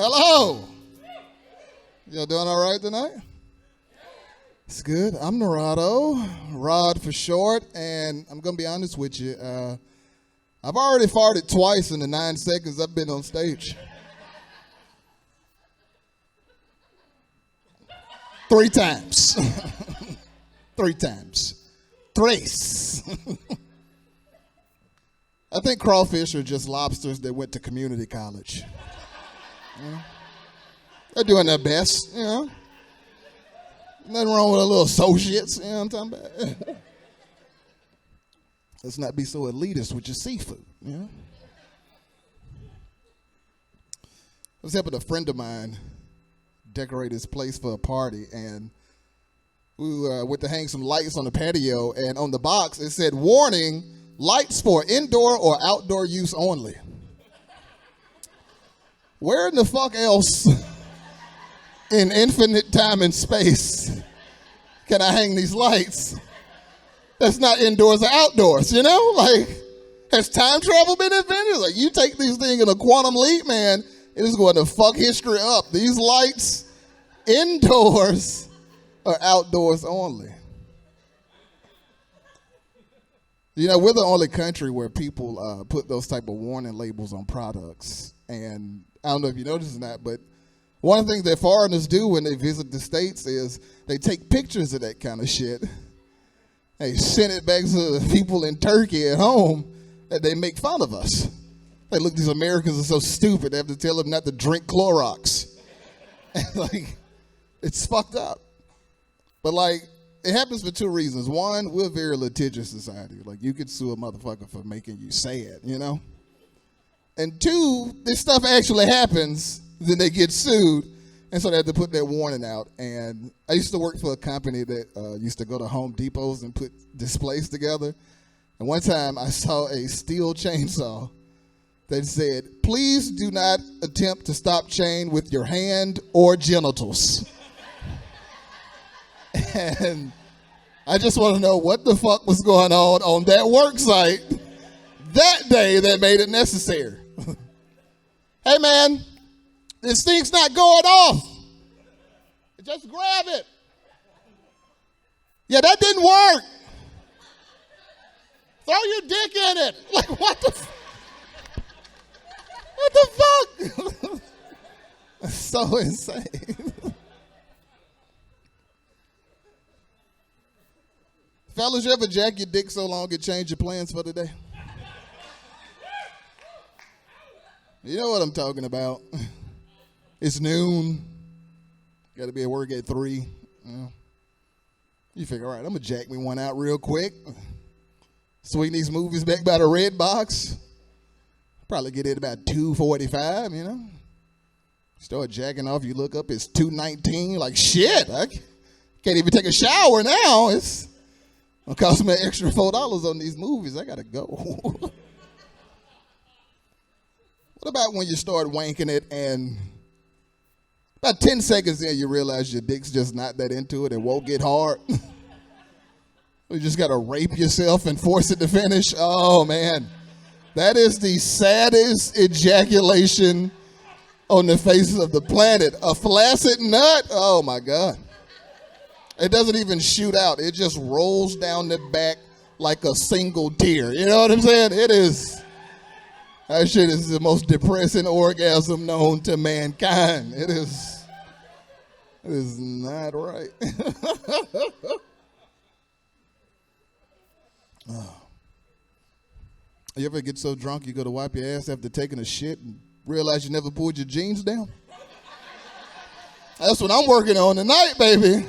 Hello. Y'all doing all right tonight? It's good. I'm Narado, Rod for short, and I'm going to be honest with you. I've already farted twice in the 9 seconds I've been on stage. 3 times. 3 times. Tres. I think crawfish are just lobsters that went to community college. You know? They're doing their best, you know. Nothing wrong with a little associates, you know what I'm talking about? Let's not be so elitist with your seafood, you know. I was helping a friend of mine decorate his place for a party, and we went to hang some lights on the patio, and on the box it said, "Warning, lights for indoor or outdoor use only." Where in the fuck else in infinite time and space can I hang these lights that's not indoors or outdoors, you know? Like, has time travel been invented? Like, you take these things in a quantum leap, man, it is going to fuck history up. These lights, indoors or outdoors only. You know, we're the only country where people put those type of warning labels on products. And I don't know if you noticed or not, but one of the things that foreigners do when they visit the States is they take pictures of that kind of shit. They send it back to the people in Turkey at home that they make fun of us. Like, look, these Americans are so stupid. They have to tell them not to drink Clorox. And, like, it's fucked up. But, like, it happens for 2 reasons. One, we're a very litigious society. Like, you could sue a motherfucker for making you sad, you know? And 2, this stuff actually happens, then they get sued, and so they have to put that warning out. And I used to work for a company that used to go to Home Depots and put displays together. And one time I saw a steel chainsaw that said, "Please do not attempt to stop chain with your hand or genitals." And I just want to know what the fuck was going on that work site that day that made it necessary. Hey, man, this thing's not going off. Just grab it. Yeah, that didn't work. Throw your dick in it. Like, what the fuck? That's so insane. Fellas, you ever jack your dick so long it changed your plans for the day? You know what I'm talking about. It's noon. Got to be at work at 3. You know. You figure, all right, I'm going to jack me one out real quick. Swing these movies back by the red box. Probably get it about 2:45, you know. Start jacking off, you look up, it's 2:19. Like, shit, I can't even take a shower now. It's going to cost me an extra $4 on these movies. I got to go. What about when you start wanking it and about 10 seconds in you realize your dick's just not that into it and won't get hard? You just got to rape yourself and force it to finish? Oh, man. That is the saddest ejaculation on the face of the planet. A flaccid nut? Oh, my God. It doesn't even shoot out. It just rolls down the back like a single tear. You know what I'm saying? It is. That shit is the most depressing orgasm known to mankind. It is not right. Oh. You ever get so drunk you go to wipe your ass after taking a shit and realize you never pulled your jeans down? That's what I'm working on tonight, baby.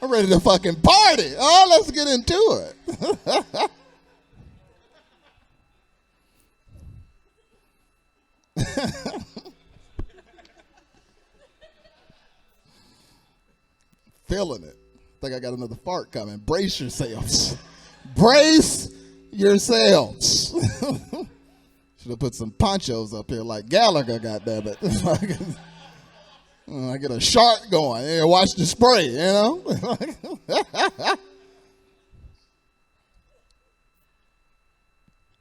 I'm ready to fucking party. Oh, let's get into it. Feeling it. Think I got another fart coming. Brace yourselves. Brace yourselves. Should have put some ponchos up here like Gallagher, goddammit. I get a shark going. Yeah, watch the spray, you know?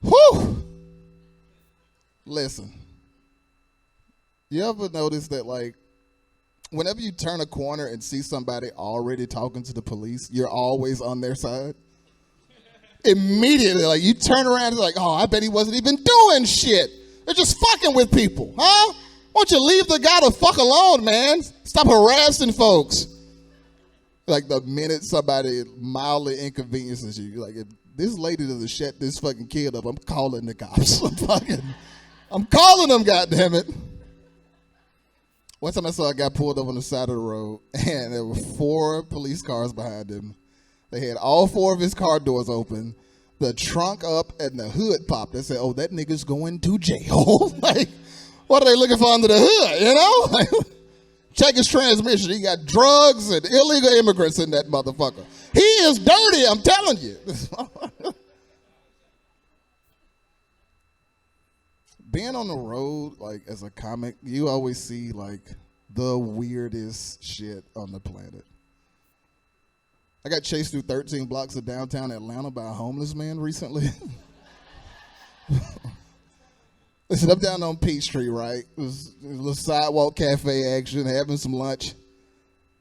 Whew. Listen. You ever notice that, like, whenever you turn a corner and see somebody already talking to the police, you're always on their side? Immediately, like, you turn around and like, oh, I bet he wasn't even doing shit. They're just fucking with people, huh? Why don't you leave the guy the fuck alone, man? Stop harassing folks. Like, the minute somebody mildly inconveniences you, you're like, if this lady doesn't shut this fucking kid up, I'm calling the cops. I'm calling them, goddammit. One time I saw a guy pulled up on the side of the road, and there were 4 police cars behind him. They had all 4 of his car doors open, the trunk up, and the hood popped. They said, oh, that nigga's going to jail. Like, what are they looking for under the hood, you know? Like, check his transmission. He got drugs and illegal immigrants in that motherfucker. He is dirty, I'm telling you. Being on the road, like, as a comic, you always see, like, the weirdest shit on the planet. I got chased through 13 blocks of downtown Atlanta by a homeless man recently. Listen, I'm down on Peachtree, right? It was a little sidewalk cafe action, having some lunch.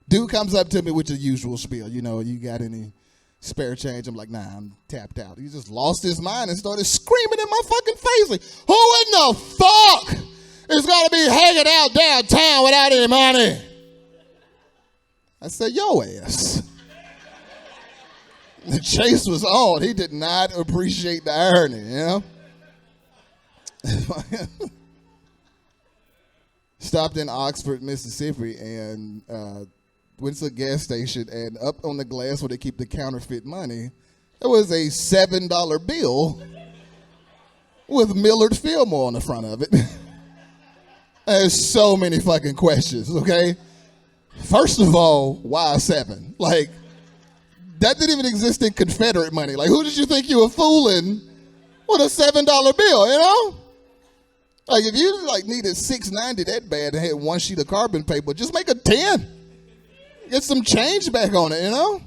Dude comes up to me with the usual spiel. You know, you got any spare change? I'm like, nah, I'm tapped out. He just lost his mind and started screaming in my fucking face. Like, who in the fuck is going to be hanging out downtown without any money? I said, yo ass. The chase was on. He did not appreciate the irony, you know? Stopped in Oxford, Mississippi, and went to a gas station, and up on the glass where they keep the counterfeit money, there was a $7 bill with Millard Fillmore on the front of it. There's so many fucking questions, okay? First of all, why 7? Like, that didn't even exist in Confederate money. Like, who did you think you were fooling with a $7 bill, you know? Like, if you, like, needed $6.90 that bad and had 1 sheet of carbon paper, just make a 10. Get some change back on it, you know?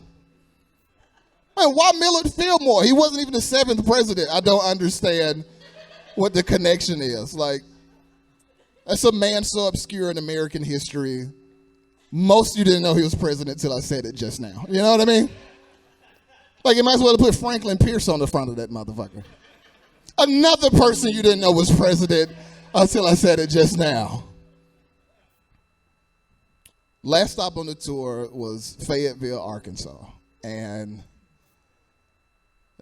Man, why Millard Fillmore? He wasn't even the 7th president. I don't understand what the connection is. Like, that's a man so obscure in American history. Most of you didn't know he was president until I said it just now. You know what I mean? Like, you might as well have put Franklin Pierce on the front of that motherfucker. Another person you didn't know was president until I said it just now. Last stop on the tour was Fayetteville, Arkansas. And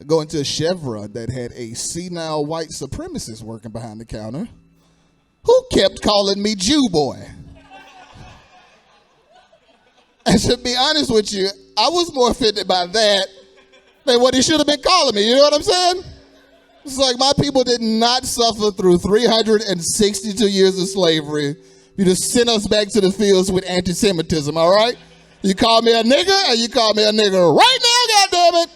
going to a Chevron that had a senile white supremacist working behind the counter who kept calling me Jew boy. And to be honest with you, I was more offended by that than what he should have been calling me. You know what I'm saying? It's like, my people did not suffer through 362 years of slavery. You just sent us back to the fields with anti-Semitism, all right? You call me a nigger, and you call me a nigger right now, goddammit.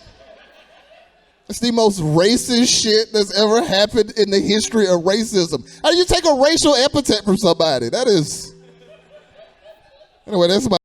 It's the most racist shit that's ever happened in the history of racism. How do you take a racial epithet from somebody? That is... Anyway, that's my...